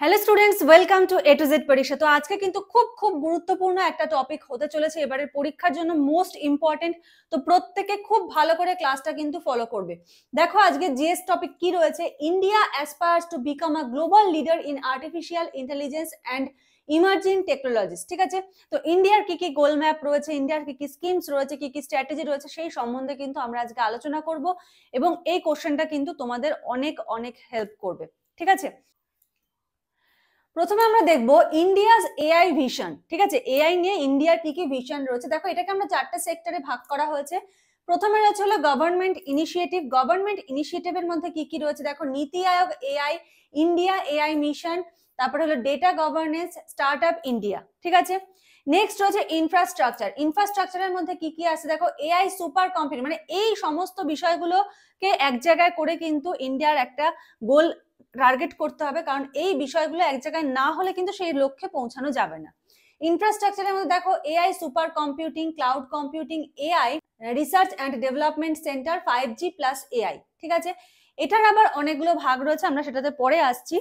Hello students, welcome to A to Z পরীক্ষা। তো আজকে কিন্তু খুব খুব গুরুত্বপূর্ণ একটা টপিক হতে চলেছে, এবারের পরীক্ষার জন্য মোস্ট ইম্পর্টেন্ট। তো প্রত্যেকে খুব ভালো করে ক্লাসটা কিন্তু ফলো করবে। দেখো আজকে জিএস টপিক কি রয়েছে, India aspires to become a global leader in artificial intelligence and emerging technologies. ঠিক আছে, তো ইন্ডিয়ার কি কি গোল ম্যাপ রয়েছে, ইন্ডিয়ার কি কি স্কিমস রয়েছে, কি কি স্ট্র্যাটেজি রয়েছে, সেই সম্বন্ধে কিন্তু আমরা আজকে আলোচনা করব এবং এই কোশ্চেনটা কিন্তু তোমাদের অনেক অনেক হেল্প করবে। ঠিক আছে, প্রথমে আমরা দেখব ইন্ডিয়াস এআই ভিশন। ঠিক আছে, এআই নিয়ে ইন্ডিয়ার কি কি ভিশন রয়েছে। দেখো এটাকে আমরা চারটে সেক্টরে ভাগ করা হয়েছে। প্রথমে রয়েছে হলো গভর্নমেন্ট ইনিশিয়েটিভ। গভর্নমেন্ট ইনিশিয়েটিভের মধ্যে কি কি রয়েছে দেখো, নীতি আয়োগ এআই, ইন্ডিয়া এআই মিশন, তারপরে হলো data governance, start up India. ঠিক আছে, নেক্সট রয়েছে ইনফ্রাস্ট্রাকচার। ইনফ্রাস্ট্রাকচারের মধ্যে কি কি আছে দেখো, এআই সুপার কম্পিউটার, মানে এই সমস্ত বিষয়গুলোকে এক জায়গায় করে কিন্তু ইন্ডিয়ার একটা গোল টার্গেট করতে হবে, কারণ এই বিষয়গুলো এক জায়গায় না হলে কিন্তু সেই লক্ষ্যে পৌঁছানো যাবে না। ইনফ্রাস্ট্রাকচারের মধ্যে দেখো AI super computing, cloud computing, AI research and development centre, 5G plus AI. ঠিক আছে, এটার আবার অনেকগুলো ভাগ রয়েছে, আমরা সেটাতে পরে আসছি।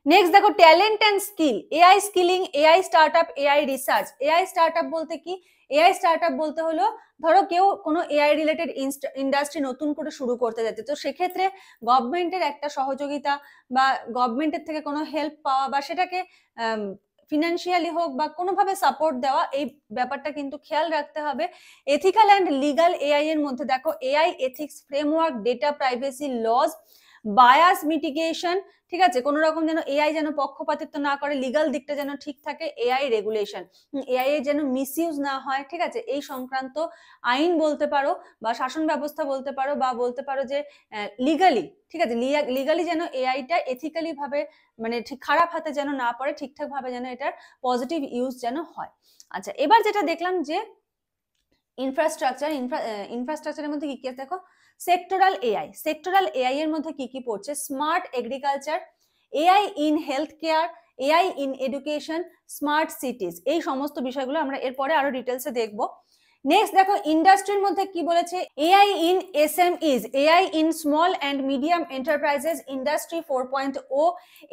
নেক্সট দেখো talent and skill, AI skilling, AI startup, AI research. AI startup বলতে কি, এআই স্টার্টআপ বলতে হলো ধরো কেউ কোনো এআই রিলেটেড ইন্ডাস্ট্রি নতুন করে শুরু করতে যাচ্ছে, তো সেক্ষেত্রে গভর্নমেন্টের একটা সহযোগিতা বা গভর্নমেন্টের থেকে কোনো হেল্প পাওয়া বা সেটাকে ফিনান্সিয়ালি হোক বা কোনোভাবে সাপোর্ট দেওয়া, এই ব্যাপারটা কিন্তু খেয়াল রাখতে হবে। এথিক্যাল অ্যান্ড লিগাল এআই এর মধ্যে দেখো AI ethics framework, data privacy laws, bias mitigation. ঠিক আছে, কোন রকম যেন এআই যেন পক্ষপাতিত্ব না করে, লিগাল দিকটা যেন ঠিক থাকে, এআই রেগুলেশন, এআই এর যেন মিসইউজ না হয়। ঠিক আছে, এই সংক্রান্ত আইন বলতে পারো বা শাসন ব্যবস্থা বলতে পারো বা বলতে পারো যে লিগালি, ঠিক আছে, লিগালি যেন এআইটা এথিক্যালি ভাবে, মানে ঠিক খারাপ হাতে যেন না পড়ে, ঠিকঠাক ভাবে যেন এটার পজিটিভ ইউজ যেন হয়। আচ্ছা, এবার যেটা দেখলাম যে ইনফ্রাস্ট্রাকচারের মধ্যে কি কি আছে দেখো, সেক্টরাল এআই। সেক্টরাল এআই এর মধ্যে কি কি পড়ছে, smart agriculture, AI in health care, AI in education, smart সিটিজ। এই সমস্ত বিষয়গুলো আমরা এরপরে আরো ডিটেলসে দেখবো। নেক্সট দেখো ইন্ডাস্ট্রির মধ্যে কি বলেছে, AI in SMEs, AI in small and medium enterprises, industry 4.0,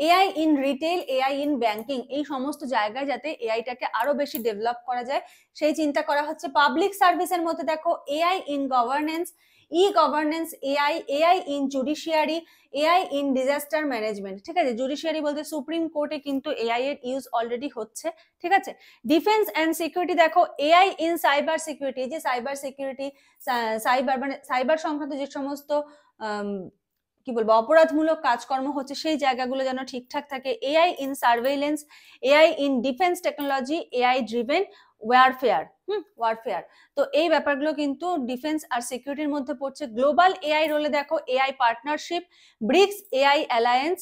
AI in retail, AI in banking. এই সমস্ত জায়গায় যাতে এআইটাকে আরো বেশি ডেভেলপ করা যায় সেই চিন্তা করা হচ্ছে। পাবলিক সার্ভিসের মধ্যে দেখো AI in governance, E governance AI, AI in judiciary, AI in disaster management. ঠিক আছে, জুডিশিয়ারি বলতে সুপ্রিম কোর্টে কিন্তু এআই এর ইউজ অলরেডি হচ্ছে। ঠিক আছে, ডিফেন্স অ্যান্ড সিকিউরিটি দেখো এআই ইন সাইবার সিকিউরিটি, যে সাইবার সিকিউরিটি, সাইবার মানে সাইবার সংক্রান্ত যে সমস্ত কি বলবো অপরাধমূলক কাজকর্ম হচ্ছে সেই জায়গাগুলো যেন ঠিকঠাক থাকে। AI in surveillance, AI in defence technology, AI driven warfare. Warfare, তো এই ব্যাপারগুলো কিন্তু ডিফেন্স আর সিকিউরিটির মধ্যে পড়ছে। গ্লোবাল এআই রোলে দেখো AI partnership, BRICS, AI alliance,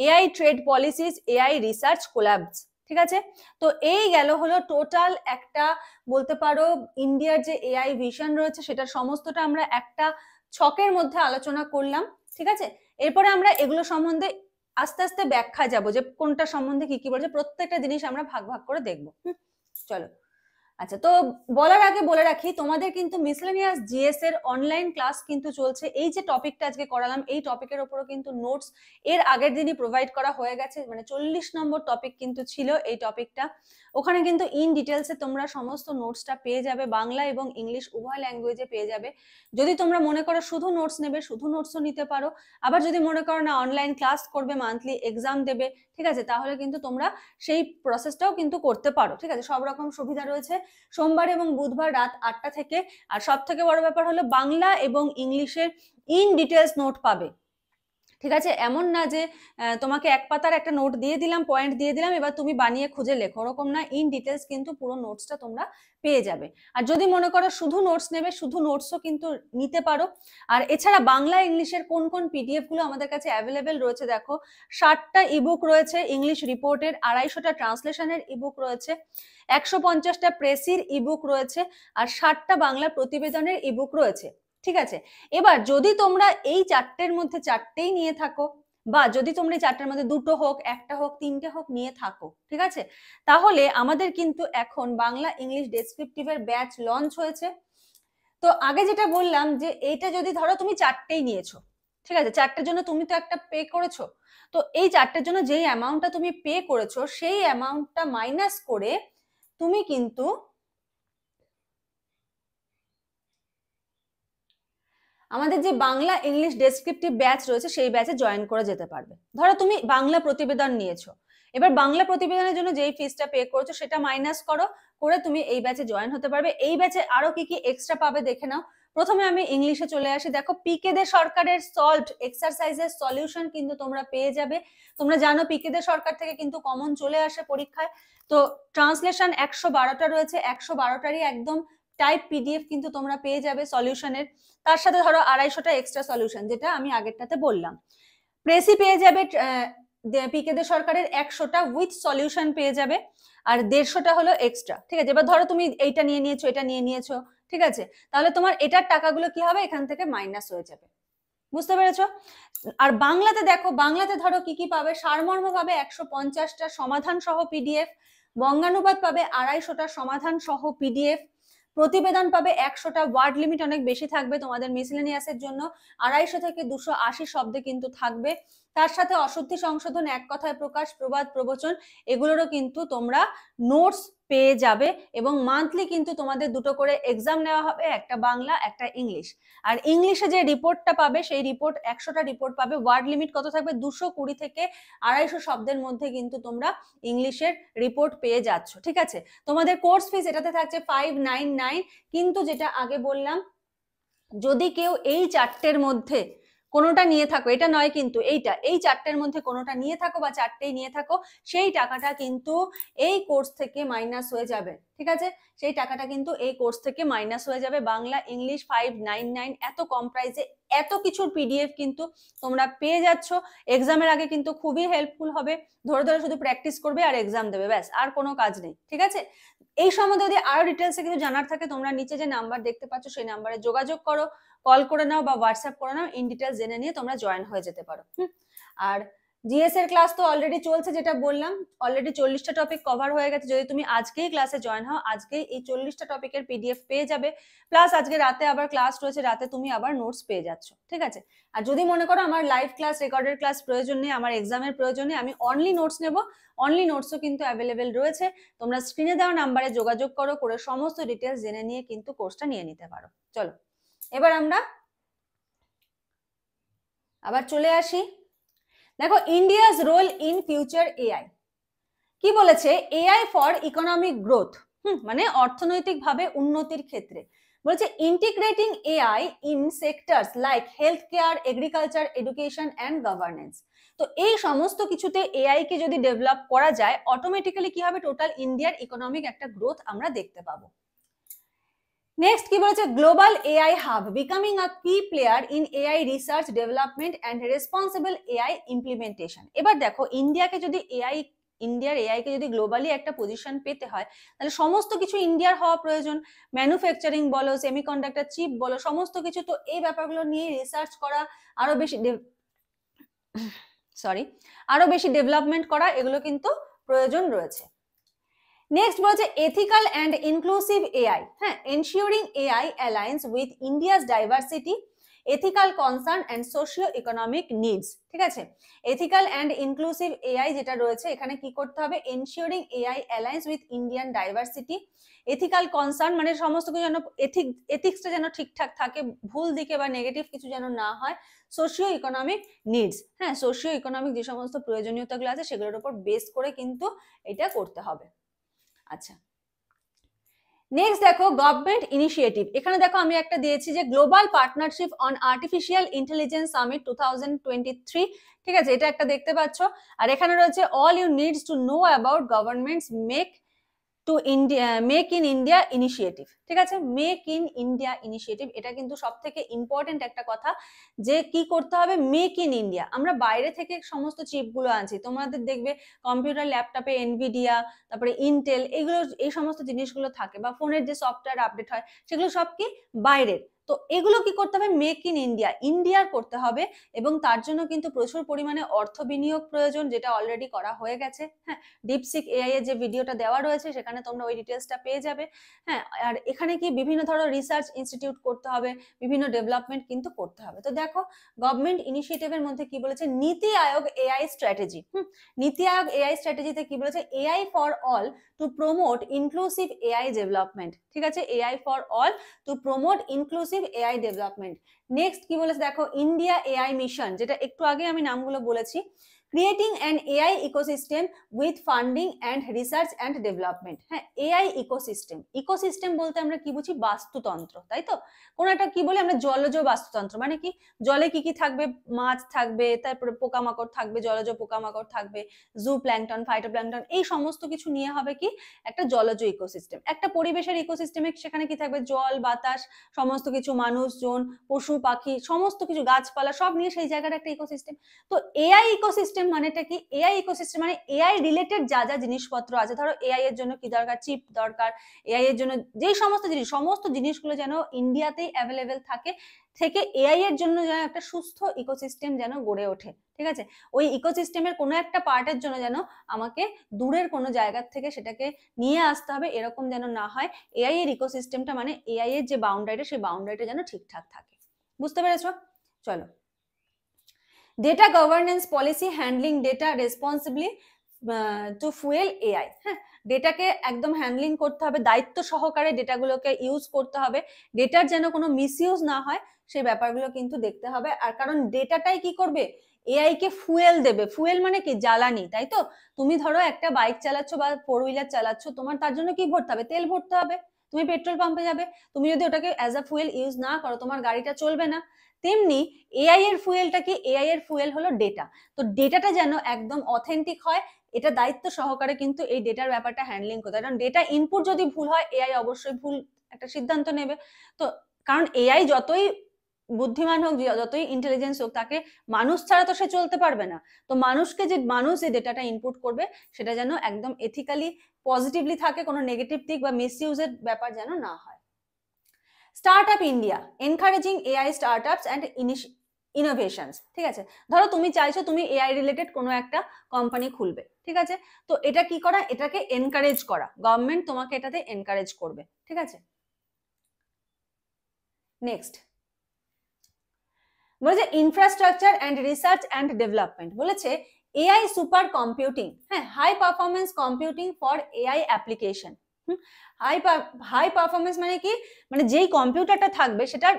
AI trade policies, AI research collabs. ঠিক আছে, তো এই গেল হলো টোটাল একটা বলতে পারো ইন্ডিয়ার যে এআই ভিশন রয়েছে সেটার সমস্তটা আমরা একটা ছকের মধ্যে আলোচনা করলাম। ঠিক আছে, এরপরে আমরা এগুলো সম্বন্ধে আস্তে আস্তে ব্যাখ্যা যাব যে কোনটা সম্বন্ধে কি কি বলছে, প্রত্যেকটা জিনিস আমরা ভাগ ভাগ করে দেখবো। চলো, আচ্ছা, তো বলার আগে বলে রাখি তোমাদের কিন্তু মিসলেনিয়াস জিএস এর অনলাইন ক্লাস কিন্তু চলছে। এই যে টপিকটা আজকে করালাম এই টপিকের উপরও কিন্তু নোটস এর আগের দিনই প্রোভাইড করা হয়ে গেছে, মানে 40 নম্বর টপিক কিন্তু ছিল এই টপিকটা। ওখানে কিন্তু ইন ডিটেলসে তোমরা সমস্ত নোটসটা পেয়ে যাবে, বাংলা এবং ইংলিশ উভয় ল্যাঙ্গুয়েজে পেয়ে যাবে। যদি তোমরা মনে করো শুধু নোটস নেবে, শুধু নোটসও নিতে পারো। আবার যদি মনে করো না অনলাইন ক্লাস করবে, মান্থলি এক্সাম দেবে, ঠিক আছে, তাহলে কিন্তু তোমরা সেই প্রসেসটাও কিন্তু করতে পারো। ঠিক আছে, সব রকম সুবিধা রয়েছে। সোমবার এবং বুধবার রাত 8টা থেকে। আর সব থেকে বড় ব্যাপার হলো বাংলা এবং ইংলিশের ইন ডিটেলস নোট পাবে। ঠিক আছে, এমন না যে তোমাকে এক পাতার একটা নোট দিয়ে দিলাম, পয়েন্ট দিয়ে দিলাম, এবার তুমি বানিয়ে খুঁজে লেখো, ওরকম না। ইন ডিটেলস কিন্তু পুরো নোটসটা তোমরা পেয়ে যাবে। আর যদি মনে করো শুধু নোটস নেবে, শুধু নোটসও কিন্তু নিতে পারো। আর এছাড়া বাংলা ইংলিশের কোন কোন পিডিএফ গুলো আমাদের কাছে অ্যাভেলেবেল রয়েছে দেখো, 60টা ইবুক রয়েছে ইংলিশ রিপোর্টের, 250টা ট্রান্সলেশনের ইবুক রয়েছে, 150টা প্রেসির ইবুক রয়েছে, আর 60টা বাংলা প্রতিবেদনের ইবুক রয়েছে। ঠিক আছে, এবার যদি তোমরা এই চারটের মধ্যে চারটেই নিয়ে থাকো, বা যদি তোমরা এই চারটের মধ্যে দুটো হোক, একটা হোক, তিনটে হোক নিয়ে থাকো, ঠিক আছে, তাহলে আমাদের কিন্তু এখন বাংলা ইংলিশ ডেসক্রিপটিভের ব্যাচ লঞ্চ হয়েছে। তো আগে যেটা বললাম যে এইটা যদি ধরো তুমি চারটেই নিয়েছো, ঠিক আছে, 4টের জন্য তুমি তো একটা পে করেছো, তো এই 4টের জন্য যেই অ্যামাউন্টটা তুমি পে করেছো সেই অ্যামাউন্টটা মাইনাস করে তুমি কিন্তু আমাদের যে বাংলা ইংলিশ ডেসক্রিপটিভ ব্যাচ রয়েছে সেই ব্যাচে জয়েন করে যেতে পারবে। ধরো তুমি বাংলা প্রতিবেদন নিয়েছো, এবার বাংলা প্রতিবেদনের জন্য যেই ফিসটা পে করছো সেটা মাইনাস করো, করে তুমি এই ব্যাচে জয়েন হতে পারবে। এই ব্যাচে আরো কি কি এক্সট্রা পাবে দেখে নাও। প্রথমে আমি ইংলিশে চলে আসি। দেখো, পিকে দে সরকারের সলভড এক্সারসাইজের সলিউশন কিন্তু তোমরা পেয়ে যাবে। তোমরা জানো পিকে দে সরকার থেকে কিন্তু কমন চলে আসে পরীক্ষায়। তো ট্রান্সলেশন 112টা রয়েছে, 112টারই একদম টাইপ পিডিএফ কিন্তু তোমরা পেয়ে যাবে সলিউশনের। তার সাথে ধরো 250টা এক্সট্রা সলিউশন, যেটা আমি আগেরটাতে বললাম। প্রেসি পেয়ে যাবে পিকে দে সরকারের 100টা উইথ সলিউশন পেয়ে যাবে, আর 150টা হলো এক্সট্রা। ঠিক আছে, এবার ধরো তুমি এইটা নিয়ে নিয়েছো, এটা নিয়ে নিয়েছো, ঠিক আছে, তাহলে তোমার এটার টাকাগুলো কি হবে, এখান থেকে মাইনাস হয়ে যাবে। বুঝতে পেরেছো? আর বাংলাতে দেখো, বাংলাতে ধরো কি কি পাবে, সারমর্ম পাবে 150টা সমাধান সহ পিডিএফ, বঙ্গানুবাদ পাবে 250টা সমাধান সহ পিডিএফ, প্রতিবেদন পাবে 100টা, ওয়ার্ড লিমিট অনেক বেশি থাকবে তোমাদের মিসেলেনিয়াসের জন্য, 250 থেকে 280 শব্দে কিন্তু থাকবে। তার সাথে অশুদ্ধি সংশোধন, এক কথায় প্রকাশ, প্রবাদ, প্রবচন, এগুলোরও কিন্তু তোমরা নোটস পেয়ে যাবে। এবং মান্থলি কিন্তু তোমাদের দুটো করে এক্সাম নেওয়া হবে, একটা বাংলা একটা ইংলিশ। আর ইংলিশে যে রিপোর্টটা পাবে সেই রিপোর্ট 100টা রিপোর্ট পাবে। ওয়ার্ড লিমিট কত থাকবে, 220 থেকে 250 শব্দের মধ্যে কিন্তু তোমরা ইংলিশের রিপোর্ট পেয়ে যাচ্ছ। ঠিক আছে, তোমাদের কোর্স ফিস এটাতে থাকছে 599। কিন্তু যেটা আগে বললাম, যদি কেউ এই 4টের মধ্যে কোনোটা নিয়ে থাকো, এটা নয় কিন্তু এইটা, এই 4টের মধ্যে কোনোটা নিয়ে থাকো বা 4টেই নিয়ে থাকো, সেই টাকাটা কিন্তু এই কোর্স থেকে মাইনাস হয়ে যাবে। ঠিক আছে, সেই টাকাটা কিন্তু এই কোর্স থেকে মাইনাস হয়ে যাবে। বাংলা ইংলিশ 599, এত কম প্রাইসে এত কিছুর পিডিএফ কিন্তু তোমরা পেয়ে যাচ্ছ। এক্সামের আগে কিন্তু খুবই হেল্পফুল হবে। ধরে ধরে শুধু প্র্যাকটিস করবে আর এক্সাম দেবে, ব্যাস, আর কোনো কাজ নেই। ঠিক আছে, এই সম্বন্ধে যদি আরো ডিটেলসে কিছু জানার থাকে, তোমরা নিচে যে নাম্বার দেখতে পাচ্ছ সেই নাম্বারে যোগাযোগ করো, কল করে নাও বা হোয়াটসঅ্যাপ করে নাও, ইন ডিটেলস জেনে নিয়ে তোমরা জয়েন হয়ে যেতে পারো। আর জিএস এর ক্লাস তো অলরেডি চলছে, যেটা বললাম, অলরেডি 40টা টপিক কভার হয়ে গেছে। যদি তুমি আজকেই ক্লাসে জয়েন হও, আজকেই এই 40টা টপিকের পিডিএফ পেয়ে যাবে। প্লাস আজকে রাতে আবার ক্লাস রয়েছে, রাতে তুমি আবার নোটস পেয়ে যাচ্ছ। ঠিক আছে, আর যদি মনে করো আমার লাইভ ক্লাস, রেকর্ডেড ক্লাস প্রয়োজন নেই, আমার এক্সামের প্রয়োজন নেই, আমি অনলি নোটস নেব, অনলি নোটসও কিন্তু অ্যাভেলেবেল রয়েছে। তোমরা স্ক্রিনে দেওয়া নাম্বারে যোগাযোগ করো, করে সমস্ত ডিটেলস জেনে নিয়ে কিন্তু কোর্সটা নিয়ে নিতে পারো। চলো এবার আমরা আবার চলে আসি। দেখো, India's role in future AI কি বলেছে, এআই ফর ইকোনমিক গ্রোথ, মানে অর্থনৈতিকভাবে উন্নতির ক্ষেত্রে বলেছে, integrating AI in sectors like health care, agriculture, education and governance. তো এই সমস্ত কিছুতে এআই কে যদি ডেভেলপ করা যায়, অটোমেটিক্যালি কি হবে, টোটাল ইন্ডিয়ার ইকোনমিক একটা গ্রোথ আমরা দেখতে পাবো। নেক্সট কি বলেছে, global AI hub becoming a key player in AI research, development and responsible AI implementation. এবার দেখো, ইন্ডিয়ার এআই কে যদি গ্লোবালি একটা পজিশন পেতে হয়, তাহলে সমস্ত কিছু ইন্ডিয়ার হওয়া প্রয়োজন। ম্যানুফ্যাকচারিং বলো, সেমিকন্ডাক্টর চিপ বলো, সমস্ত কিছু তো এই ব্যাপারগুলো নিয়ে রিসার্চ করা, আরো বেশি ডেভেলপমেন্ট করা, এগুলো কিন্তু প্রয়োজন রয়েছে। নেক্সট বলছে এথিক্যাল অ্যান্ড ইনক্লুসিভ এআই, হ্যাঁ, ensuring AI alliance with India's diversity, ethical concern and socio economic needs. ঠিক আছে, এথিক্যাল অ্যান্ড ইনক্লুসিভ এআই যেটা রয়েছে, এখানে কি করতে হবে, ensuring AI alliance with Indian diversity, ethical concern মানে সমস্ত কিছু যেন এথিক্সটা যেন ঠিকঠাক থাকে, ভুল দিকে বা নেগেটিভ কিছু যেন না হয়, সোশিও ইকোনমিক নিডস, হ্যাঁ, সোশিও ইকোনমিক যে সমস্ত প্রয়োজনীয়তাগুলো আছে সেগুলোর উপর বেস করে কিন্তু এটা করতে হবে। আচ্ছা, নেক্সট দেখো, গভর্নমেন্ট ইনিশিয়েটিভ। এখানে দেখো আমি একটা দিয়েছি যে global partnership on artificial intelligence summit 2023। ঠিক আছে, এটা একটা দেখতে পাচ্ছ। আর এখানে রয়েছে all you needs to know about government's make in India initiative. ঠিক আছে, মেক ইন ইন্ডিয়া ইনিশিয়েটিভ, এটা কিন্তু সব থেকে ইম্পর্টেন্ট একটা কথা, যে কি করতে হবে, মেক ইন ইন্ডিয়া। আমরা বাইরে থেকে সমস্ত চিপগুলো আনছি, তোমাদের দেখবে কম্পিউটার ল্যাপটপে এনভিডিয়া, তারপরে ইন্টেল, এই সমস্ত জিনিসগুলো থাকে, বা ফোনের যে সফটওয়্যার আপডেট হয় সেগুলো সব কি বাইরের। তো এগুলো কি করতে হবে, মেক ইন ইন্ডিয়া, ইন্ডিয়ার করতে হবে, এবং তার জন্য কিন্তু প্রচুর পরিমাণে অর্থ বিনিয়োগ প্রয়োজন, যেটা অলরেডি করা হয়ে গেছে। হ্যাঁ, ডিপসিক এআই এর যে ভিডিওটা দেওয়া রয়েছে সেখানে তোমরা ওই ডিটেলসটা পেয়ে যাবে। হ্যাঁ, আর এখানে কি বিভিন্ন ধরনের রিসার্চ ইনস্টিটিউট করতে হবে, বিভিন্ন ডেভেলপমেন্ট কিন্তু করতে হবে। তো দেখো গভর্নমেন্ট ইনিশিয়েটিভের মধ্যে কি বলেছে, নীতি আয়োগ এআই স্ট্র্যাটেজি। নীতি আয়োগ এআই স্ট্র্যাটেজিতে কি বলেছে, AI for all to promote inclusive AI development. ঠিক আছে, AI for all to promote inclusive AI development. Next কি বলেছে দেখো, ইন্ডিয়া এআই মিশন, যেটা একটু আগে আমি নামগুলো বলেছি, creating an AI ecosystem with funding and research and development. হ্যাঁ, এআই ইকোসিস্টেম, ইকোসিস্টেম বলতে আমরা কি বুঝি, বাস্তুতন্ত্র, তাই তো। কোন একটা কি বলে আমরা, জলজ বাস্তুতন্ত্র, মানে কি জলে কি কি থাকবে, মাছ থাকবে, তারপরে পোকামাকড় থাকবে, জলজ পোকামাকড় থাকবে, জু প্ল্যাঙ্কটন, ফাইটোপ্ল্যাঙ্কটন, এই সমস্ত কিছু নিয়ে হবে কি একটা জলজ ইকোসিস্টেম। একটা পরিবেশের ইকোসিস্টেমে সেখানে কি থাকবে, জল, বাতাস, সমস্ত কিছু, মানুষজন, পশু পাখি, সমস্ত কিছু, গাছপালা, সব নিয়ে সেই জায়গার একটা ইকোসিস্টেম। তো এআই ইকোসিস্টেম মানেটা কি, এআই ইকোসিস্টেম মানে এআই রিলেটেড যা যা জিনিসপত্র আছে, ধরো এআই এর জন্য কি দরকার, চিপ দরকার, এআই এর জন্য যেই সমস্ত জিনিসগুলো যেন ইন্ডিয়াতেই অ্যাভেলেবেল থাকে, থেকে এআই এর জন্য যেন একটা সুস্থ ইকোসিস্টেম যেন গড়ে ওঠে। ঠিক আছে, ওই ইকোসিস্টেমের কোনো একটা পার্টের জন্য যেন আমাকে দূরের কোনো জায়গার থেকে সেটাকে নিয়ে আসতে হবে, এরকম যেন না হয়। এআই এর ইকোসিস্টেমটা মানে এআই এর যে বাউন্ডারিটা, সেই বাউন্ডারিটা যেন ঠিকঠাক থাকে। বুঝতে পেরেছো? চলো, data governance policy, handling data responsibly to fuel AI. হ্যাঁ, ডেটাকে একদম হ্যান্ডলিং করতে হবে, দায়িত্ব সহকারে ডেটাগুলোকে ইউজ করতে হবে, ডেটার যেন কোনো মিসইউজ না হয় সেই ব্যাপারগুলো কিন্তু দেখতে হবে। আর কারণ ডেটাটাই কি করবে, এআই কে ফুয়েল দেবে। ফুয়েল মানে কি, জ্বালানি, তাই তো। তুমি ধরো একটা বাইক চালাচ্ছ বা 4 হুইলার চালাচ্ছ, তোমার তার জন্য কি ভরতে হবে, তেল ভরতে হবে, তুমি পেট্রোল পাম্পে যাবে। তুমি যদি ওটাকে অ্যাজ আ ফুয়েল ইউজ না করো, তোমার গাড়িটা চলবে না। তেমনি এআই এর ফুয়েলটা কি, এআই এর ফুয়েল হলো ডেটা। তো ডেটাটা যেন একদম অথেন্টিক হয়, এটা দায়িত্ব সহকারে কিন্তু এই ডেটার ব্যাপারটা হ্যান্ডলিং করতে হয়। কারণ ডেটা ইনপুট যদি ভুল হয়, এআই অবশ্যই ভুল একটা সিদ্ধান্ত নেবে। তো কারণ এআই যতই বুদ্ধিমান হোক, যতই ইন্টেলিজেন্স হোক, তাকে মানুষ ছাড়া তো সে চলতে পারবে না। তো মানুষ যে ডেটাটা ইনপুট করবে, সেটা যেন একদম এথিক্যালি পজিটিভলি থাকে, কোনো নেগেটিভ দিক বা মিসইউজের ব্যাপার যেন না হয়। Startup India, encouraging AI startups and innovations. ঠিক আছে, ধরো তুমি চাইছো তুমি এআই রিলেটেড কোনো একটা কোম্পানি খুলবে। ঠিক আছে, তো এটা কি করা, এটাকে এনকারেজ করা, গভর্নমেন্ট তোমাকে এটাতে এনকারেজ করবে। ঠিক আছে, নেক্সট বলেছে infrastructure and research and development. বলেছে এআই সুপার কম্পিউটিং, হ্যাঁ, high performance computing for AI application. High performance মানে কি, মানে যেই কম্পিউটারটা থাকবে সেটার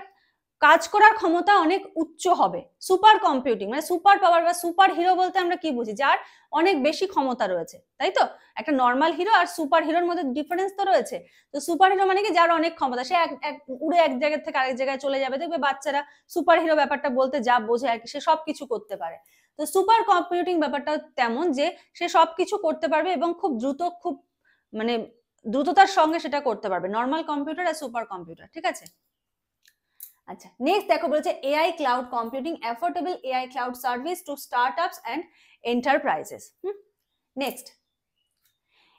কাজ করার ক্ষমতা অনেক উচ্চ হবে। সুপার কম্পিউটিং মানে সুপার পাওয়ার বা সুপার হিরো বলতে আমরা কি বুঝি, যার অনেক বেশি ক্ষমতা রয়েছে, তাই তো। একটা নর্মাল হিরো আর সুপার হিরোর মধ্যে ডিফারেন্স তো রয়েছে। তো সুপার হিরো মানে কি, যার অনেক ক্ষমতা, সে উড়ে এক জায়গা থেকে আরেক জায়গায় চলে যাবে। দেখবে বাচ্চারা সুপার হিরো ব্যাপারটা বলতে যা বোঝে আর কি, সে সবকিছু করতে পারে। তো সুপার কম্পিউটিং ব্যাপারটা তেমন যে সে সবকিছু করতে পারবে এবং খুব দ্রুত, খুব মানে দ্রুততার সঙ্গে সেটা করতে পারবে, নর্মাল কম্পিউটার আর সুপার কম্পিউটার। ঠিক আছে, আচ্ছা, নেক্সট দেখো বলেছে AI cloud computing, affordable AI cloud service to startups and enterprises. Next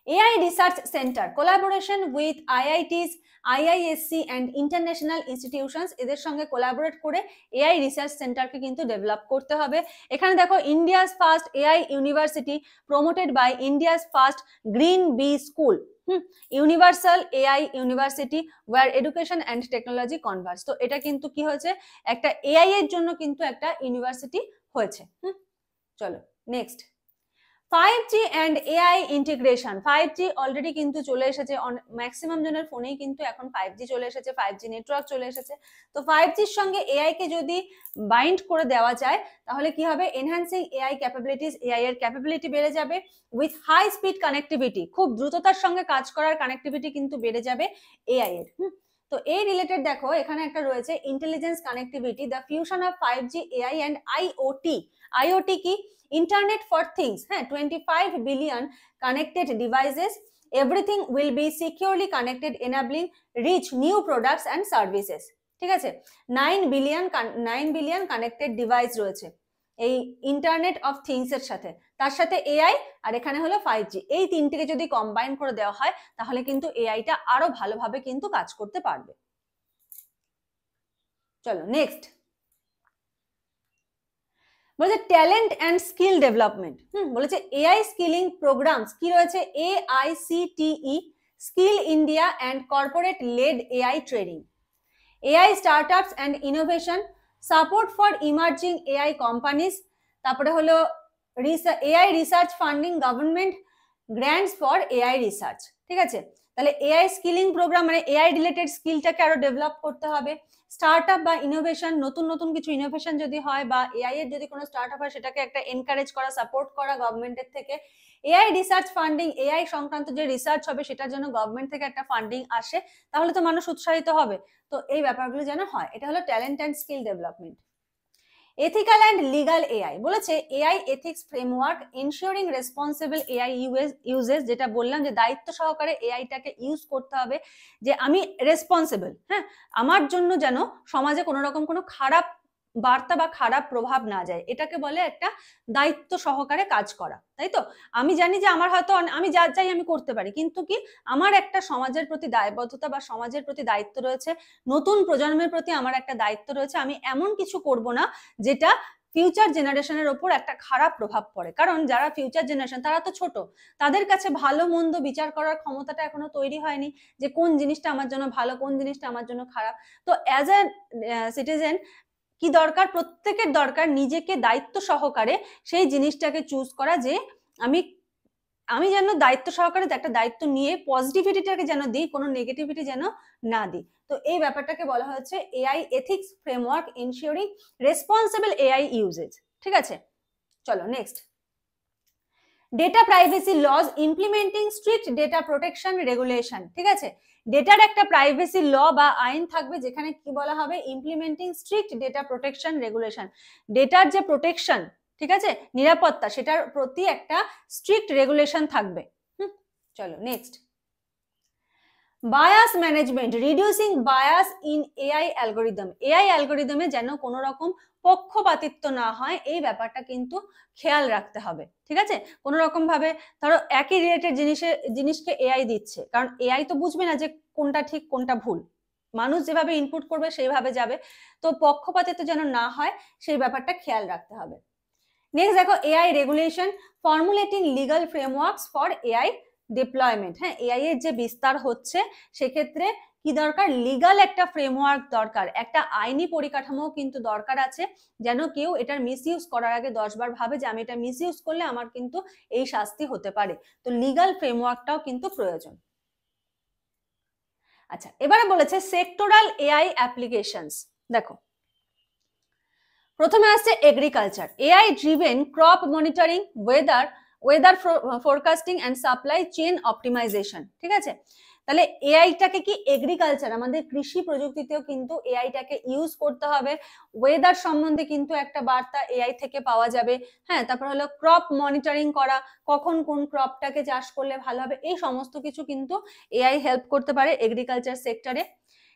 AI Research Center, collaboration with IITs, IISc and international institutions, এদের সঙ্গে কোলাবোরেট করে AI রিসার্চ সেন্টারকে কিন্তু ডেভেলপ করতে হবে। এখানে দেখো India's first AI university promoted by India's first green B school, universal AI university where education and technology converse. তো এটা কিন্তু কি হয়েছে, একটা AI এর জন্য কিন্তু একটা ইউনিভার্সিটি হয়েছে। চলো next, 5G and AI integration. 5G already কিন্তু চলে এসেছে, ম্যাক্সিমাম জনের ফোনেই কিন্তু এখন 5G চলে এসেছে, 5G নেটওয়ার্ক চলে এসেছে। তো 5Gর সঙ্গে AI কে যদি বাইন্ড করে দেওয়া যায়, তাহলে কি হবে, এনহ্যান্সিং AI ক্যাপাবিলিটিস, AI এর ক্যাপাবিলিটি বেড়ে যাবে, উইথ হাই স্পিড কানেক্টিভিটি, খুব দ্রুততার সঙ্গে কাজ করার কানেক্টিভিটি কিন্তু বেড়ে যাবে AI এর। তো এই রিলেটেড দেখো এখানে একটা রয়েছে intelligence connectivity, the fusion of 5G AI and IoT। IoT কি, Internet for Things, হ্যাঁ, 25 billion connected devices, everything will be securely connected, enabling reach new products and services। ঠিক আছে, 9 billion কানেক্টেড ডিভাইস রয়েছে এই ইন্টারনেট অফ থিংস এর সাথে, তার সাথে এআই, আর এখানে হলো 5G। এই তিনটিকে যদি কম্বাইন করে দেওয়া হয়, তাহলে কিন্তু এআইটা আরো ভালোভাবে কিন্তু কাজ করতে পারবে। চলো নেক্সট বলেছে ট্যালেন্ট অ্যান্ড স্কিল ডেভেলপমেন্ট। বলেছে এআই স্কিলিং প্রোগ্রামস কি রয়েছে, AICTE, skill India and corporate led AI training, AI startups and innovation, support for emerging AI companies, তারপরে হলো AI research funding, government grants for AI research. ঠিক আছে, তাহলে AI skilling program মানে AI related স্কিলটাকে আরো ডেভেলপ করতে হবে। স্টার্টআপ বা ইনোভেশন, নতুন নতুন কিছু ইনোভেশন যদি হয় বা এআই এর যদি কোনো স্টার্টআপ হয় সেটাকে একটা এনকারেজ করা, সাপোর্ট করা গভর্নমেন্টের থেকে। এআই রিসার্চ ফান্ডিং, এআই সংক্রান্ত যে রিসার্চ হবে সেটার জন্য গভর্নমেন্ট থেকে একটা ফান্ডিং আসে, তাহলে তো মানুষ উৎসাহিত হবে। তো এই ব্যাপারগুলো যেন হয়, এটা হলো talent and skill development. Ethical and legal AI, বলেছে AI ethics framework ensuring responsible AI uses, যেটা বললাম যে দায়িত্ব সহকারে এআইটাকে ইউজ করতে হবে, যে আমি রেসপন্সিবল, হ্যাঁ, আমার জন্য যেন সমাজে কোনো রকম কোনো খারাপ বার্তা বা খারাপ প্রভাব না যায়, এটাকে বলে একটা দায়িত্ব সহকারে কাজ করা। তাই তো, আমি জানি যে আমার হয়তো আমি যা চাই আমি করতে পারি, কিন্তু কি আমার একটা সমাজের প্রতি দায়বদ্ধতা বা সমাজের প্রতি দায়িত্ব রয়েছে, নতুন প্রজন্মের প্রতি আমার একটা দায়িত্ব রয়েছে, আমি এমন কিছু করব না যেটা ফিউচার জেনারেশনের ওপর একটা খারাপ প্রভাব পড়ে। কারণ যারা ফিউচার জেনারেশন তারা তো ছোট, তাদের কাছে ভালো মন্দ বিচার করার ক্ষমতাটা এখনো তৈরি হয়নি, যে কোন জিনিসটা আমার জন্য ভালো, কোন জিনিসটা আমার জন্য খারাপ। তো অ্যাজ এ সিটিজেন কি দরকার, প্রত্যেকের দরকার নিজেকে দায়িত্ব সহকারে সেই জিনিসটাকে চুজ করা, যে আমি যেন দায়িত্ব সহকারে একটা দায়িত্ব নিয়ে পজিটিভিটিটাকে যেন দিই, কোনো নেগেটিভিটি যেন না দিই। তো এই ব্যাপারটাকে বলা হচ্ছে AI ethics framework ensuring responsible AI usage. ঠিক আছে, চলো next. Data privacy laws implementing strict data protection regulation. ঠিক আছে, ডেটার একটা প্রাইভেসি ল বা আইন থাকবে, যেখানে কি বলা হবে, implementing strict data protection regulation, ডেটার যে প্রোটেকশন, ঠিক আছে, নিরাপত্তা, সেটার প্রতি একটা স্ট্রিক্ট রেগুলেশন থাকবে। চলো next. Bias management reducing bias in AI algorithm, AI অ্যালগোরিদমে যেন কোনো রকম পক্ষপাতিত্ব না হয়, এই ব্যাপারটা কিন্তু খেয়াল রাখতে হবে। ঠিক আছে, কোনো রকম ভাবে ধরো একই রিলেটেড জিনিসকে এআই দিচ্ছে, কারণ এআই তো বুঝবে না যে কোনটা ঠিক কোনটা ভুল, মানুষ যেভাবে ইনপুট করবে সেইভাবে যাবে, তো পক্ষপাতিত্ব যেন না হয় সেই ব্যাপারটা খেয়াল রাখতে হবে। নেক্সট দেখো, AI regulation formulating legal frameworks for AI deployment. হ্যাঁ, এআই এর যে বিস্তার হচ্ছে সেক্ষেত্রে কি দরকার, লিগাল একটা ফ্রেমওয়ার্ক দরকার, একটা আইনি পরিকাঠামো কিন্তু দরকার আছে, যেন কেউ এটার মিসইউজ করার আগে 10 বার ভাবে যে আমি এটা মিসইউজ করলে আমার কিন্তু এই শাস্তি হতে পারে। তো লিগাল ফ্রেমওয়ার্কটাও কিন্তু প্রয়োজন। আচ্ছা, এবারে বলেছে সেক্টরাল এআই অ্যাপ্লিকেশনস। দেখো, প্রথমে আসছে agriculture, AI driven crop monitoring, weather forecasting and supply chain optimization. ঠিক আছে, তাহলে এআইটাকে কি এগ্রিকালচার, আমাদের কৃষি প্রযুক্তিতেও কিন্তু এআইটাকে ইউজ করতে হবে। ওয়েদার সম্বন্ধে কিন্তু একটা বার্তা এআই থেকে পাওয়া যাবে। হ্যাঁ, তারপর হলো ক্রপ মনিটরিং করা, কখন কোন ক্রপটাকে চাষ করলে ভালো হবে, এই সমস্ত কিছু কিন্তু এআই হেল্প করতে পারে এগ্রিকালচার সেক্টরে।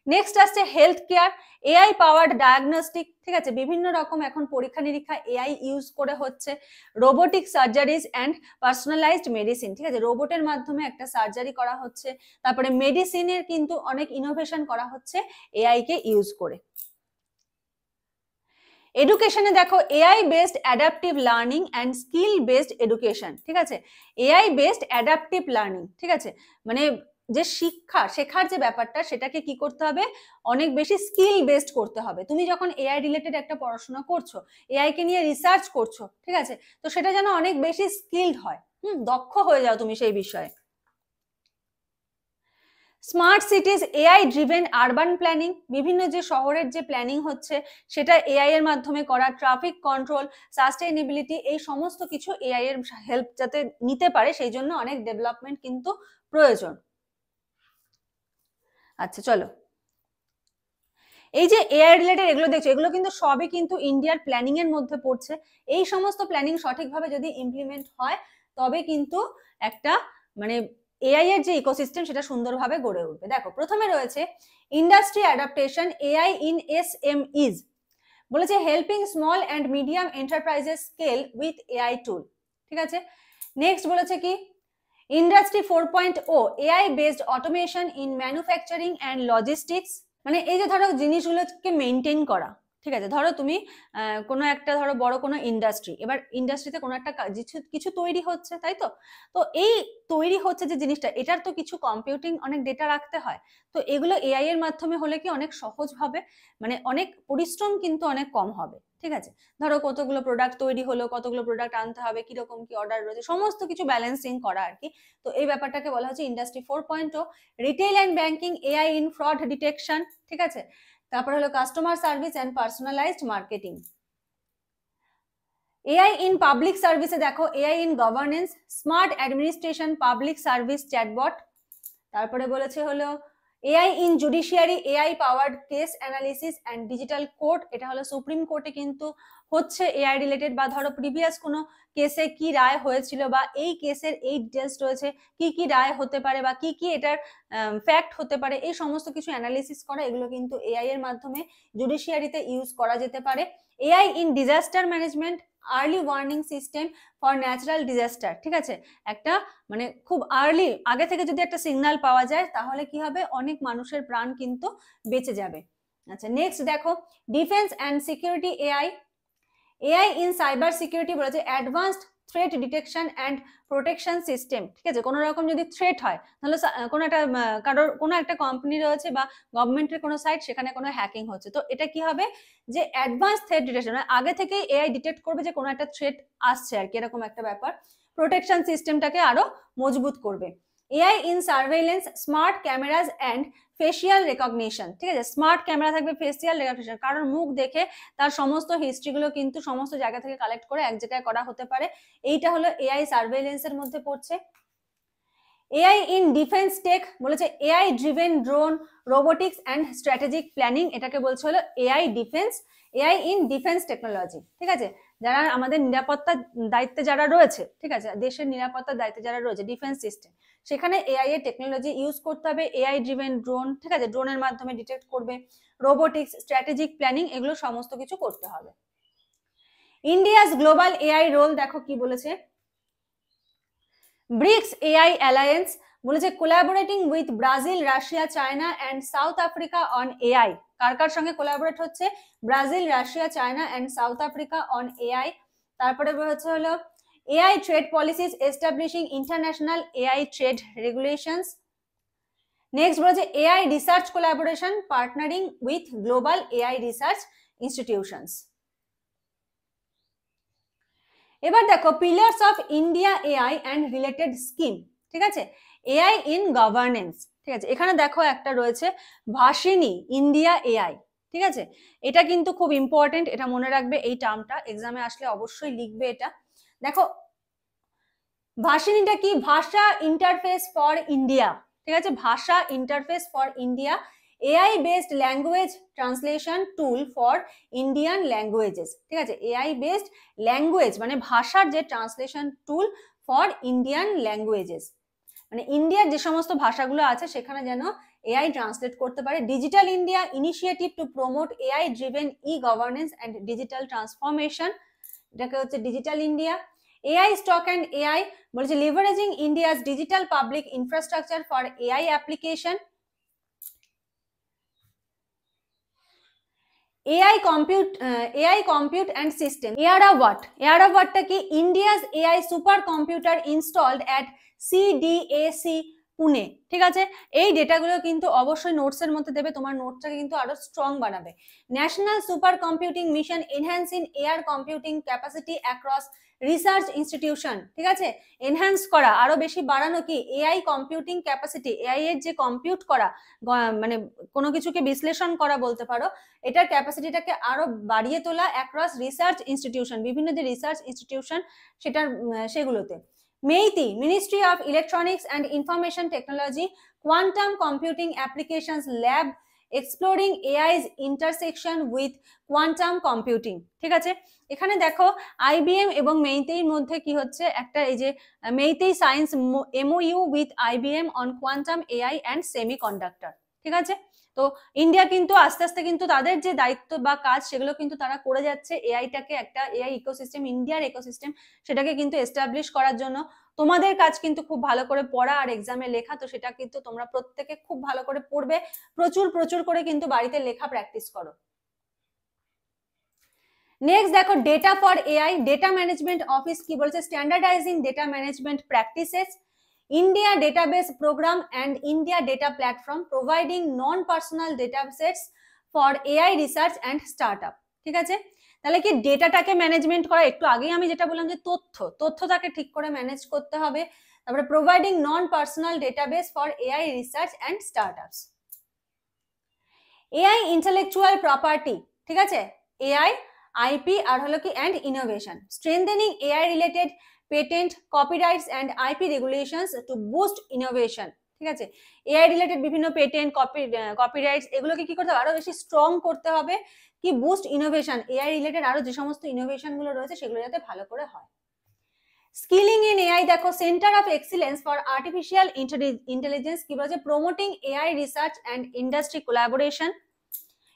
নেক্সট আসছে health care, AI powered diagnostic. ঠিক আছে, বিভিন্ন রকম এখন পরীক্ষা নিরীক্ষা এআই ইউজ করে হচ্ছে। Robotic surgeries and personalised medicine. ঠিক আছে, রোবটের মাধ্যমে একটা সার্জারি করা হচ্ছে। তারপরে মেডিসিনের কিন্তু অনেক ইনোভেশন করা হচ্ছে এআই কে ইউজ করে। এডুকেশনে দেখো, AI based adaptive learning and skill based education. ঠিক আছে, এআই বেসড অ্যাডাপটিভ লার্নিং, ঠিক আছে, মানে যে শেখার যে ব্যাপারটা সেটাকে কি করতে হবে, অনেক বেশি স্কিল বেসড করতে হবে। তুমি যখন এআই রিলেটেড একটা পড়াশোনা করছো, এআই কে নিয়ে রিসার্চ করছো, ঠিক আছে, তো সেটা যেন অনেক বেশি স্কিলড হয়, দক্ষ হয়ে যাও তুমি সেই বিষয়ে। Smart সিটিজ, AI driven urban planning, বিভিন্ন যে শহরের যে প্ল্যানিং হচ্ছে সেটা এআই এর মাধ্যমে করা। ট্রাফিক কন্ট্রোল, সাস্টেইনেবিলিটি, এই সমস্ত কিছু এআই এর হেল্প যাতে নিতে পারে সেই জন্য অনেক ডেভেলপমেন্ট কিন্তু প্রয়োজন। আচ্ছা চলো, এই যে এআই রিলেটেড এগুলো দেখছো, এগুলো কিন্তু সবই কিন্তু ইন্ডিয়ার প্ল্যানিং এর মধ্যে পড়ছে। এই সমস্ত প্ল্যানিং সঠিকভাবে যদি ইমপ্লিমেন্ট হয় তবে কিন্তু একটা মানে এআই এর যে ইকোসিস্টেম সেটা সুন্দরভাবে গড়ে উঠবে। দেখো, প্রথমে রয়েছে ইন্ডাস্ট্রি অ্যাডাপ্টেশন, এআই ইন এসএমইজ, বলেছে helping small and medium enterprises scale with AI টুল। ঠিক আছে, নেক্সট বলেছে কি industry 4.0, AI based automation in manufacturing and logistics. মানে এই যে ধরো জিনিসগুলোকে মেনটেন করা, ঠিক আছে, ধরো তুমি কোনো একটা ধরো বড় কোনো ইন্ডাস্ট্রি, এবার ইন্ডাস্ট্রিতে কোনো একটা কিছু তৈরি হচ্ছে, তাই তো, তো এই তৈরি হচ্ছে যে জিনিসটা, এটার তো কিছু কম্পিউটিং অনেক ডেটা রাখতে হয়। তো এগুলো এআই এর মাধ্যমে হলে কি অনেক সহজ হবে, মানে অনেক পরিশ্রম কিন্তু অনেক কম হবে, ঠিক আছে। ধরো কতগুলো প্রোডাক্ট তৈরি হলো, কতগুলো প্রোডাক্ট আনতে হবে, কিরকম কি অর্ডার রয়েছে, সমস্ত কিছু ব্যালেন্সিং করা আর কি। তো এই ব্যাপারটাকে বলা হচ্ছে industry 4.0। Retail and banking, AI in fraud detection, ঠিক আছে। তারপর হলো customer service and personalised marketing. AI in public সার্ভিসে দেখো AI in governance, smart administration, public service chatbot. তারপরে বলেছে হলো AI in judiciary, AI powered case analysis and digital court. এটা হলো সুপ্রিম কোর্টে কিন্তু হচ্ছে এআই রিলেটেড, বা ধরো প্রিভিয়াস কোনো কেসে কি রায় হয়েছিল, বা এই কেসের এই ডিটেলস রয়েছে, কি কি রায় হতে পারে, বা কি কি এটার ফ্যাক্ট হতে পারে, এই সমস্ত কিছু অ্যানালিসিস করা, এগুলো কিন্তু এআই এর মাধ্যমে জুডিশিয়ারিতে ইউজ করা যেতে পারে। AI in disaster management, early warning system for natural disaster, ঠিক আছে। একটা মানে খুব আর্লি আগে থেকে যদি একটা সিগন্যাল পাওয়া যায় তাহলে কি হবে, অনেক মানুষের প্রাণ কিন্তু বেঁচে যাবে। আচ্ছা, নেক্সট দেখো defence and security AI, AI in cyber security বলেছে advanced threat detection and protection system, ঠিক আছে। কোনো রকম যদি থ্রেট হয়, তাহলে কোনো একটা কারোর কোনো একটা কোম্পানি রয়েছে বা গভর্নমেন্টের কোনো সাইট, সেখানে কোনো হ্যাকিং হচ্ছে, তো এটা কি হবে যে অ্যাডভান্স থ্রেট ডিটেকশন, আগে থেকেই এআই ডিটেক্ট করবে যে কোনো একটা থ্রেট আসছে আর কি, এরকম একটা ব্যাপার। প্রোটেকশন সিস্টেমটাকে আরো মজবুত করবে। AI in surveillance, smart ক্যামেরাজ and facial recognition, ঠিক আছে। স্মার্ট ক্যামেরা থাকবে, ফেসিয়াল রেকগনিশন, কারণ মুখ দেখে তার সমস্ত হিস্ট্রিগুলো কিন্তু সমস্ত জায়গা থেকে কালেক্ট করে এক জায়গায় করা হতে পারে। এইটা হলো এআই সার্ভেইলেন্সের মধ্যে পড়ছে। এআই ইন ডিফেন্স টেক বলেছে AI driven drone, robotics and strategic planning, এটাকে বলছে হলো AI defence, AI in defence technology, ঠিক আছে। যারা আমাদের নিরাপত্তার দায়িত্বে যারা রয়েছে, ঠিক আছে, দেশের নিরাপত্তার দায়িত্বে যারা রয়েছে, ডিফেন্স সিস্টেম, সেখানে এআই এর টেকনোলজি ইউজ করতে হবে। এআই ড্রিভেন ড্রোন, ঠিক আছে, ড্রোনের মাধ্যমে ডিটেক্ট করবে, রোবোটিক্স, স্ট্র্যাটেজিক প্ল্যানিং, এগুলো সমস্ত কিছু করতে হবে। ইন্ডিয়াস গ্লোবাল এআই রোল দেখো কি বলেছে, ব্রিক্স এআই অ্যালায়েন্স বলেছে collaborating with Brazil, Russia, China and South Africa on AI. কার কার সঙ্গে কোলাবোরেট হচ্ছে, Brazil, Russia, China and South Africa on AI. তারপরে হচ্ছে হলো AI trade policies, establishing international AI trade regulations. Next বলেছে AI research collaboration, partnering with global AI research institutions. এবার দেখো pillars of India AI and related scheme, ঠিক আছে। AI in governance, ঠিক আছে, এখানে দেখো একটা রয়েছে ভাসিনী ইন্ডিয়া এআই, ঠিক আছে। এটা কিন্তু খুব ইম্পর্টেন্ট, এটা মনে রাখবে, এই টার্মটা এক্সামে আসলে অবশ্যই লিখবে এটা। দেখো ভাসিনীটা কি, ভাষা ইন্টারফেস ফর ইন্ডিয়া, ঠিক আছে, ভাষা interface for India, AI based language translation tool for Indian languages, ঠিক আছে। এআই বেসড ল্যাঙ্গুয়েজ মানে ভাষার যে translation tool for Indian languages, মানে ইন্ডিয়ার যে সমস্ত ভাষাগুলো আছে সেখানে যেন এআই ট্রান্সলেট করতে পারে। Digital India initiative to promote AI driven e governance and digital transformation, এটাকে হচ্ছে digital India. AI stack and AI বলেছে leveraging India's digital public infrastructure for AI application. AI compute and system, এআরা ওয়াটটা কি, India's AI super computer installed at CDAC Pune, ঠিক আছে। এই ডেটাগুলো কিন্তু অবশ্যই নোটসের মধ্যে দেবে, তোমার নোটটাকে কিন্তু আরো স্ট্রং বানাবে। National super computing mission enhancing AR computing capacity across research institution, ঠিক আছে। এনহ্যান্স করা, আরো বেশি বাড়ানো কি, এআই কম্পিউটিং ক্যাপাসিটি, এআই এর যে কম্পিউট করা, মানে কোনো কিছুকে বিশ্লেষণ করা বলতে পারো, এটার ক্যাপাসিটিটাকে আরো বাড়িয়ে তোলা অ্যাক্রস রিসার্চ ইনস্টিটিউশন, বিভিন্ন যে রিসার্চ ইনস্টিটিউশন সেগুলোতে। MeitY ministry of electronics and information technology quantum computing applications lab exploring AI's intersection with quantum computing, ঠিক আছে। এখানে দেখো আইবিএম এবং মেইতেইর মধ্যে কি হচ্ছে, একটা এই যে Meitei science MoU with IBM on quantum AI and semiconductor, ঠিক আছে। তো ইন্ডিয়া কিন্তু আস্তে আস্তে কিন্তু তাদের যে দায়িত্ব বা কাজ সেগুলো কিন্তু তারা করে যাচ্ছে, এআইটাকে একটা এআই ইকোসিস্টেম, ইন্ডিয়ার ইকোসিস্টেম, সেটাকে কিন্তু এস্টাবলিশ করার জন্য। তোমাদের কাজ কিন্তু খুব ভালো করে পড়া আর এক্সামে লেখা, তো সেটা কিন্তু তোমরা প্রত্যেকে খুব ভালো করে পড়বে, প্রচুর প্রচুর করে কিন্তু বাড়িতে লেখা প্র্যাকটিস করো। নেক্সট দেখো data for AI, data management office কি বলছে, standardising data management practices, India database programme and India data platform providing non personal data sets for AI research and startup. ঠিক আছে, তাহলে কি ডেটাটাকে ম্যানেজমেন্ট করা, একটু আগেই আমি যেটা বললাম যে তথ্যটাকে ঠিক করে ম্যানেজ করতে হবে, তারপরে providing non personal database for AI research and startups. AI intellectual property, ঠিক আছে, এআই আইপি আর হলো কি and innovation, strengthening AI related patent, copyrights and IP regulations to boost innovation. ঠিক আছে, এআই রিলেটেড বিভিন্ন পেটেন্ট, কপিরাইটস এগুলোকে কি করতে হবে, আরো বেশি স্ট্রং করতে হবে, কি বুস্ট ইনোভেশন, এআই রিলেটেড আরো যে সমস্ত ইনোভেশন গুলো রয়েছে সেগুলো যাতে ভালো করে হয়। স্কিলিং ইন এআই দেখো, centre of excellence for artificial intelligence কি বলছে, promoting AI research and industry collaboration,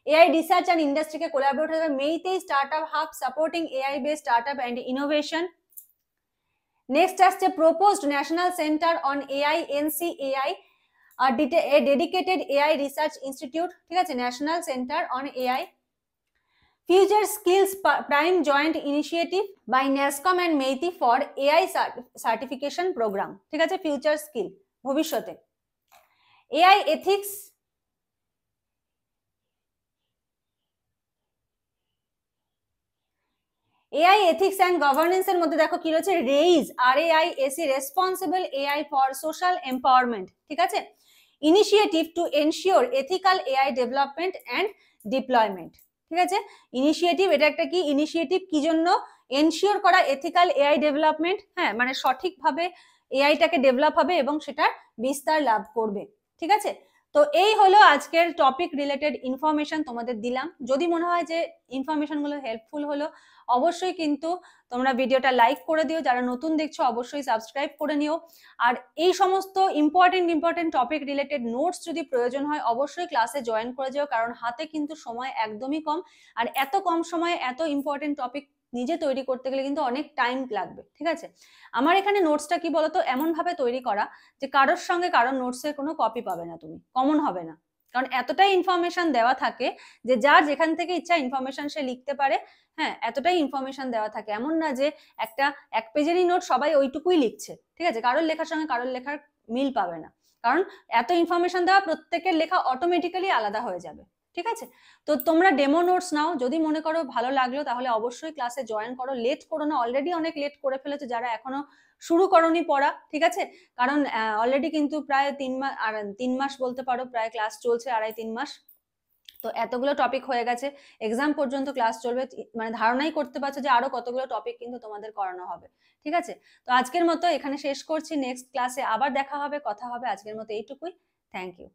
AI research and ইন্ডাস্ট্রিকে কোলাবোরেট হবে, MeitY startup hub supporting AI base startup and innovation. Next আসছে proposed national centre on AI NCAI, a dedicated AI research institute, ঠিক আছে, national centre on AI. Future Skills Prime Joint Initiative by NASSCOM and MEITI for AI certification program, ঠিক আছে, future skill ভবিষ্যতে। AI ethics, AI ethics and governance এর মধ্যে দেখো কি রয়েছে, raise RAISE responsible AI for social empowerment, ঠিক আছে, initiative to ensure ethical AI development and deployment. ঠিক আছে, ইনিশিয়েটিভ, এটা একটা কি ইনিশিয়েটিভ, কি জন্য, এনশিওর করা এথিক্যাল এআই ডেভেলপমেন্ট, হ্যাঁ মানে সঠিকভাবে এআইটাকে ডেভেলপ হবে এবং সেটার বিস্তার লাভ করবে। ঠিক আছে, তো এই হলো আজকের টপিক রিলেটেড ইনফরমেশন তোমাদের দিলাম। যদি মনে হয় যে ইনফরমেশন গুলো হেল্পফুল হলো, অবশ্যই কিন্তু তোমরা ভিডিওটা লাইক করে দিও, যারা নতুন দেখছো অবশ্যই সাবস্ক্রাইব করে নিও। আর এই সমস্ত ইম্পর্টেন্ট টপিক রিলেটেড নোটস যদি প্রয়োজন হয় অবশ্যই ক্লাসে জয়েন করে যাও, কারণ হাতে কিন্তু সময় একদমই কম, আর এত কম সময়ে এত ইম্পর্টেন্ট টপিক নিজে তৈরি করতে গেলে কিন্তু অনেক টাইম লাগবে। ঠিক আছে, আমার এখানে নোটসটা কি বলতো, এমন ভাবে তৈরি করা যে কারোর সঙ্গে কারোর নোটসের কোনো কপি পাবে না, তুমি কমন হবে না, কারণ এতটাই ইনফরমেশন দেওয়া থাকে যে যার যেখান থেকে ইচ্ছা ইনফরমেশন সে লিখতে পারে। হ্যাঁ, এতটাই ইনফরমেশন দেওয়া থাকে, এমন না যে একটা 1 পেজেরই নোট সবাই ওইটুকুই লিখছে। ঠিক আছে, কারোর লেখার সঙ্গে কারোর লেখার মিল পাবে না, কারণ এত ইনফরমেশন দেওয়া, প্রত্যেকের লেখা অটোমেটিক্যালি আলাদা হয়ে যাবে। ঠিক আছে, তো তোমরা ডেমো নোটস নাও, যদি মনে করো ভালো লাগলো তাহলে অবশ্যই ক্লাসে জয়েন করো, লেট করো না, অলরেডি অনেক লেট করে ফেলেছো যারা এখনো শুরু করনি পড়া। ঠিক আছে, কারণ অলরেডি কিন্তু প্রায় 3 মাস বলতে পারো, প্রায় ক্লাস চলছে 2.5-3 মাস, তো এতগুলো টপিক হয়ে গেছে, এক্সাম পর্যন্ত ক্লাস চলবে, মানে ধারণাই করতে পারছো যে আরো কতগুলো টপিক কিন্তু তোমাদের করানো হবে। ঠিক আছে, তো আজকের মতো এখানে শেষ করছি, নেক্সট ক্লাসে আবার দেখা হবে, কথা হবে, আজকের মতো এইটুকুই, থ্যাংক ইউ।